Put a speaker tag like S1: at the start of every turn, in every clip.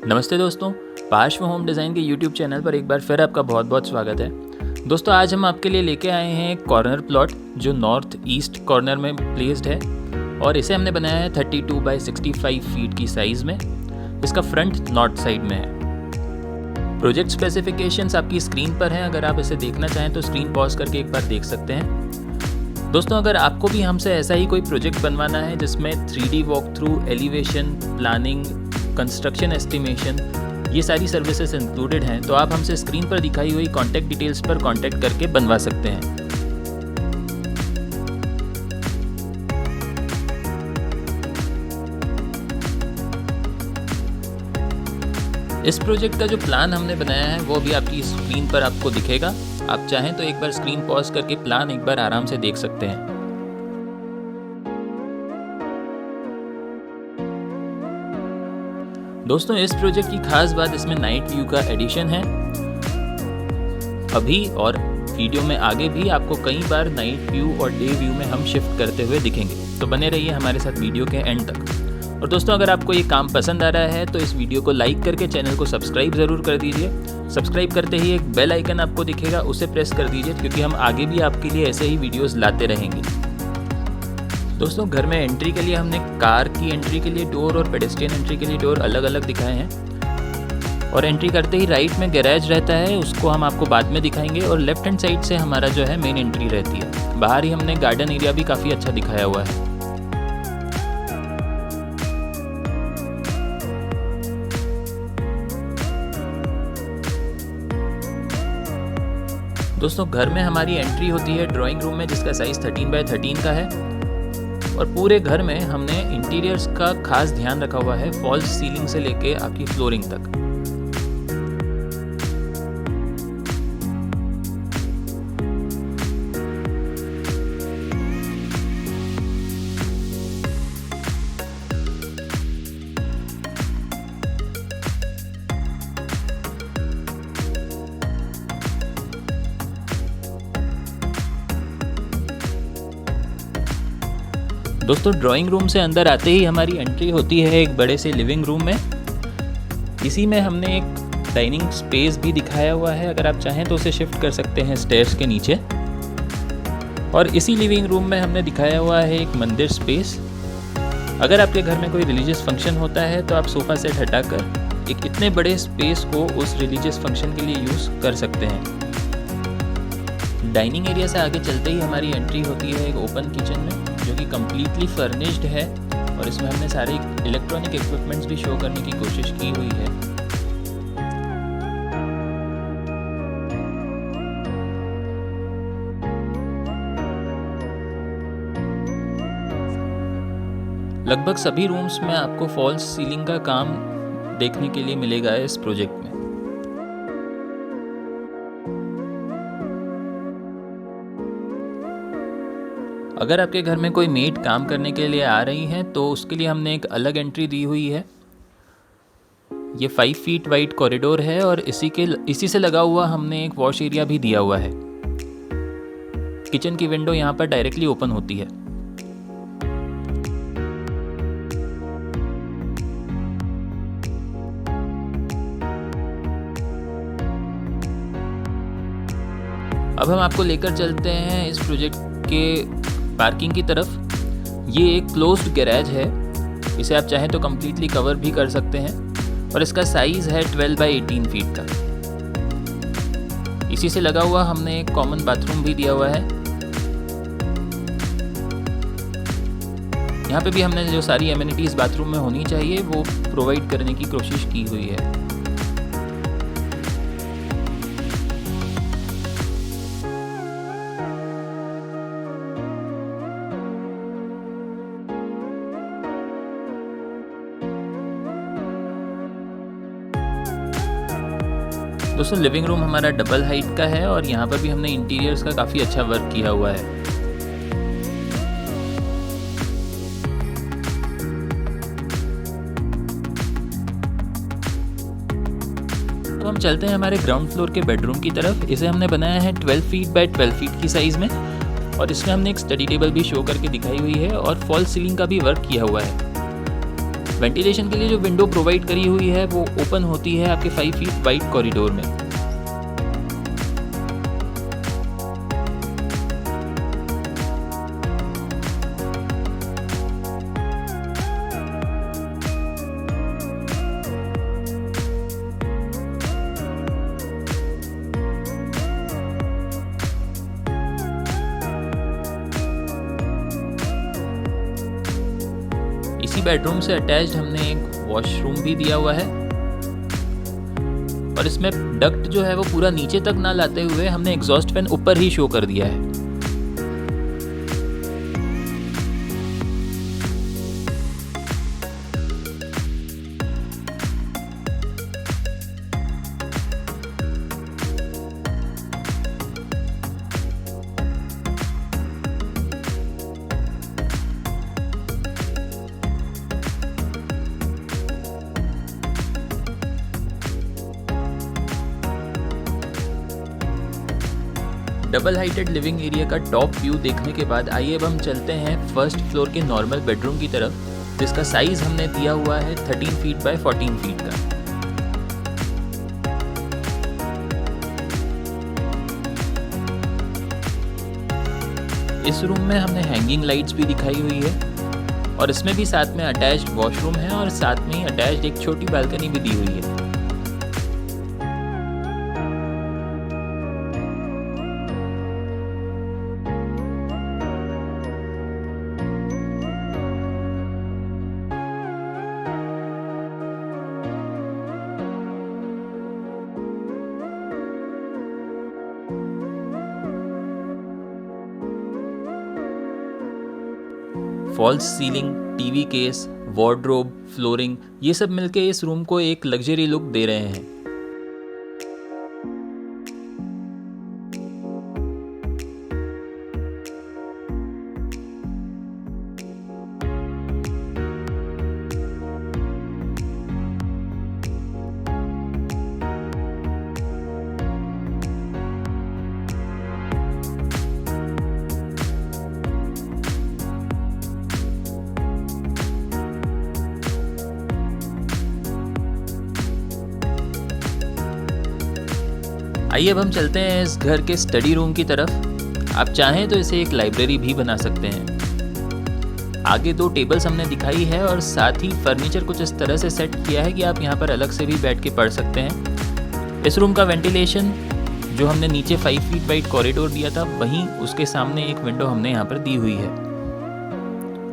S1: नमस्ते दोस्तों, पार्श्व होम डिज़ाइन के यूट्यूब चैनल पर एक बार फिर आपका बहुत बहुत स्वागत है। दोस्तों, आज हम आपके लिए लेके आए हैं एक कॉर्नर प्लॉट जो नॉर्थ ईस्ट कॉर्नर में प्लेस्ड है और इसे हमने बनाया है 32 बाई 65 फीट की साइज़ में। इसका फ्रंट नॉर्थ साइड में है। प्रोजेक्ट स्पेसिफिकेशंस आपकी स्क्रीन पर हैं। अगर आप इसे देखना चाहें तो स्क्रीन पॉज करके एक बार देख सकते हैं। दोस्तों, अगर आपको भी हमसे ऐसा ही कोई प्रोजेक्ट बनवाना है जिसमें 3D walk through, elevation, planning, construction estimation, ये सारी सर्विसेज इंक्लूडेड हैं, तो आप हमसे स्क्रीन पर दिखाई हुई कॉन्टैक्ट डिटेल्स पर कॉन्टैक्ट करके बनवा सकते हैं। इस प्रोजेक्ट का जो प्लान हमने बनाया है वो भी आपकी स्क्रीन पर आपको दिखेगा। आप चाहें तो एक बार स्क्रीन पॉज करके प्लान एक बार आराम से देख सकते हैं। दोस्तों, इस प्रोजेक्ट की खास बात इसमें नाइट व्यू का एडिशन है। अभी और वीडियो में आगे भी आपको कई बार नाइट व्यू और डे व्यू में हम शिफ्ट करते हुए दिखेंगे, तो बने रहिए हमारे साथ वीडियो के एंड तक। और दोस्तों, अगर आपको ये काम पसंद आ रहा है तो इस वीडियो को लाइक करके चैनल को सब्सक्राइब ज़रूर कर दीजिए। सब्सक्राइब करते ही एक बेल आइकन आपको दिखेगा, उसे प्रेस कर दीजिए, क्योंकि हम आगे भी आपके लिए ऐसे ही वीडियोज़ लाते रहेंगे। दोस्तों, घर में एंट्री के लिए हमने कार की एंट्री के लिए डोर और पेडेस्ट्रियन एंट्री के लिए डोर अलग अलग दिखाए हैं। और एंट्री करते ही राइट में गैराज रहता है, उसको हम आपको बाद में दिखाएंगे। और लेफ्ट हैंड साइड से हमारा जो है मेन एंट्री रहती है। बाहर ही हमने गार्डन एरिया भी काफ़ी अच्छा दिखाया हुआ है। दोस्तों, घर में हमारी एंट्री होती है ड्राइंग रूम में, जिसका साइज़ 13 बाई 13 का है। और पूरे घर में हमने इंटीरियर्स का खास ध्यान रखा हुआ है, फॉल्स सीलिंग से लेके आपकी फ्लोरिंग तक। दोस्तों, ड्राइंग रूम से अंदर आते ही हमारी एंट्री होती है एक बड़े से लिविंग रूम में। इसी में हमने एक डाइनिंग स्पेस भी दिखाया हुआ है। अगर आप चाहें तो उसे शिफ्ट कर सकते हैं स्टेयर्स के नीचे। और इसी लिविंग रूम में हमने दिखाया हुआ है एक मंदिर स्पेस। अगर आपके घर में कोई रिलीजियस फंक्शन होता है तो आप सोफ़ा सेट हटाकर एक इतने बड़े स्पेस को उस रिलीजियस फंक्शन के लिए यूज़ कर सकते हैं। डाइनिंग एरिया से आगे चलते ही हमारी एंट्री होती है एक ओपन किचन में, जो कि कम्प्लीटली फर्निश्ड है। और इसमें हमने सारे इलेक्ट्रॉनिक इक्विपमेंट्स भी शो करने की कोशिश की हुई है। लगभग सभी रूम्स में आपको फॉल्स सीलिंग का काम देखने के लिए मिलेगा इस प्रोजेक्ट में। अगर आपके घर में कोई मेड काम करने के लिए आ रही हैं तो उसके लिए हमने एक अलग एंट्री दी हुई है। ये 5 फीट वाइड कॉरिडोर है और इसी से लगा हुआ हमने एक वॉश एरिया भी दिया हुआ है। किचन की विंडो यहाँ पर डायरेक्टली ओपन होती है। अब हम आपको लेकर चलते हैं इस प्रोजेक्ट के पार्किंग की तरफ। ये एक क्लोज्ड गैराज है। इसे आप चाहें तो कम्प्लीटली कवर भी कर सकते हैं। और इसका साइज़ है 12 बाई 18 फीट का। इसी से लगा हुआ हमने एक कॉमन बाथरूम भी दिया हुआ है। यहाँ पे भी हमने जो सारी एमिनिटीज़ बाथरूम में होनी चाहिए वो प्रोवाइड करने की कोशिश की हुई है। दोस्तों, लिविंग रूम हमारा डबल हाइट का है और यहाँ पर भी हमने इंटीरियर्स का काफ़ी अच्छा वर्क किया हुआ है। तो हम चलते हैं हमारे ग्राउंड फ्लोर के बेडरूम की तरफ। इसे हमने बनाया है 12 फीट बाय 12 फीट की साइज़ में। और इसमें हमने एक स्टडी टेबल भी शो करके दिखाई हुई है और फॉल्स सीलिंग का भी वर्क किया हुआ है। वेंटिलेशन के लिए जो विंडो प्रोवाइड करी हुई है वो ओपन होती है आपके 5 फीट वाइड कॉरिडोर में। इसी बेडरूम से अटैच्ड हमने एक वॉशरूम भी दिया हुआ है और इसमें डक्ट जो है वो पूरा नीचे तक ना लाते हुए हमने एग्जॉस्ट फैन ऊपर ही शो कर दिया है। डबल हाइटेड लिविंग एरिया का टॉप व्यू देखने के बाद आइए अब हम चलते हैं फर्स्ट फ्लोर के नॉर्मल बेडरूम की तरफ, जिसका साइज हमने दिया हुआ है 13 फीट बाय 14 फीट का। इस रूम में हमने हैंगिंग लाइट्स भी दिखाई हुई है और इसमें भी साथ में अटैच्ड वॉशरूम है और साथ में ही अटैच्ड एक छोटी बालकनी भी दी हुई है। False ceiling, TV case, wardrobe, flooring, ये सब मिलके इस रूम को एक लग्जरी लुक दे रहे हैं। आइए अब हम चलते हैं इस घर के स्टडी रूम की तरफ। आप चाहें तो इसे एक लाइब्रेरी भी बना सकते हैं। आगे 2 टेबल्स हमने दिखाई है और साथ ही फर्नीचर कुछ इस तरह से सेट किया है कि आप यहाँ पर अलग से भी बैठ के पढ़ सकते हैं। इस रूम का वेंटिलेशन जो हमने नीचे 5 फीट वाइड कॉरिडोर दिया था, वहीं उसके सामने एक विंडो हमने यहाँ पर दी हुई है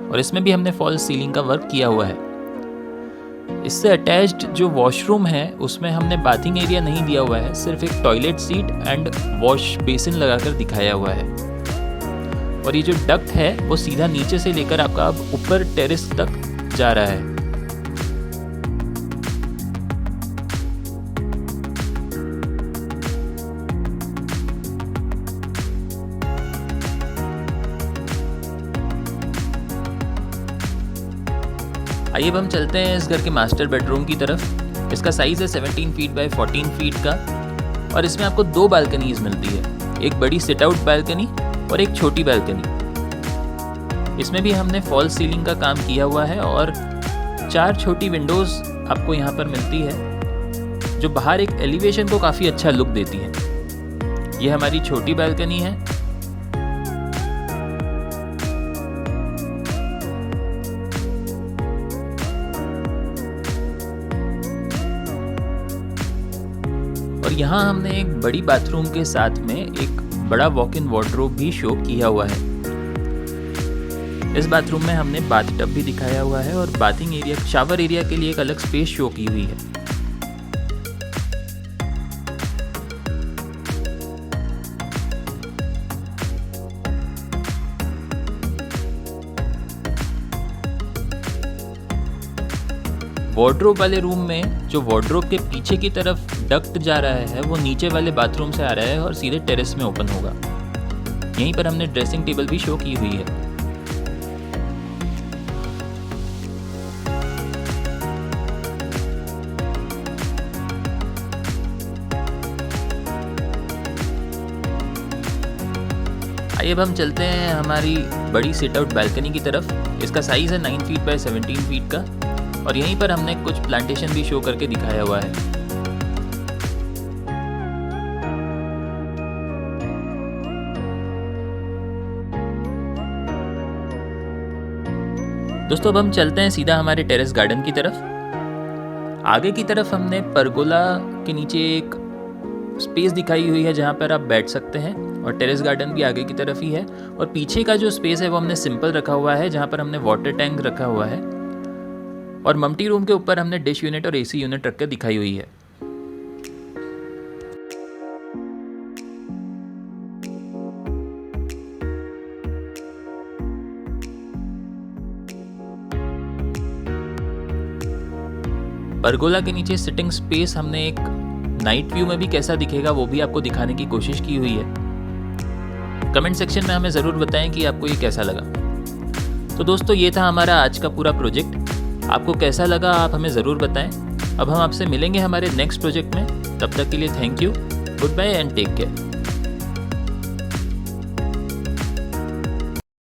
S1: और इसमें भी हमने फॉल्स सीलिंग का वर्क किया हुआ है। इससे अटैच्ड जो वॉशरूम है उसमें हमने बाथिंग एरिया नहीं दिया हुआ है, सिर्फ एक toilet seat and wash basin लगाकर दिखाया हुआ है। और ये जो डक्ट है वो सीधा नीचे से लेकर आपका अब ऊपर टेरेस तक जा रहा है। आइए अब हम चलते हैं इस घर के मास्टर बेडरूम की तरफ। इसका साइज़ है 17 फीट बाय 14 फीट का और इसमें आपको 2 बालकनीज मिलती है, एक बड़ी सिट आउट बालकनी और एक छोटी बालकनी। इसमें भी हमने फॉल्स सीलिंग का काम किया हुआ है और 4 छोटी विंडोज़ आपको यहाँ पर मिलती है जो बाहर एक एलिवेशन को काफ़ी अच्छा लुक देती है। ये हमारी छोटी बालकनी है। और यहाँ हमने एक बड़ी बाथरूम के साथ में एक बड़ा वॉक इन वार्डरोब भी शो किया हुआ है। इस बाथरूम में हमने बाथटब भी दिखाया हुआ है और बाथिंग एरिया, शावर एरिया के लिए एक अलग स्पेस शो की हुई है। वार्डरोब वाले रूम में जो वार्डरोब के पीछे की तरफ डक्ट जा रहा है वो नीचे वाले बाथरूम से आ रहा है और सीधे टेरेस में ओपन होगा। यहीं पर हमने ड्रेसिंग टेबल भी शो की हुई है। आइए अब हम चलते हैं हमारी बड़ी सिट आउट बालकनी की तरफ। इसका साइज़ है 9 फीट बाय 17 फीट का और यहीं पर हमने कुछ प्लांटेशन भी शो करके दिखाया हुआ है। दोस्तों अब हम चलते हैं सीधा हमारे टेरेस गार्डन की तरफ। आगे की तरफ हमने परगोला के नीचे एक स्पेस दिखाई हुई है जहाँ पर आप बैठ सकते हैं, और टेरेस गार्डन भी आगे की तरफ ही है। और पीछे का जो स्पेस है वो हमने सिंपल रखा हुआ है, जहाँ पर हमने वाटर टैंक रखा हुआ है, और मम्टी रूम के ऊपर हमने डिश यूनिट और एसी यूनिट रख कर दिखाई हुई है। परगोला के नीचे सिटिंग स्पेस हमने एक नाइट व्यू में भी कैसा दिखेगा वो भी आपको दिखाने की कोशिश की हुई है। कमेंट सेक्शन में हमें ज़रूर बताएं कि आपको ये कैसा लगा। तो दोस्तों ये था हमारा आज का पूरा प्रोजेक्ट। आपको कैसा लगा आप हमें ज़रूर बताएं। अब हम आपसे मिलेंगे हमारे नेक्स्ट प्रोजेक्ट में। तब तक के लिए thank you, goodbye and take care.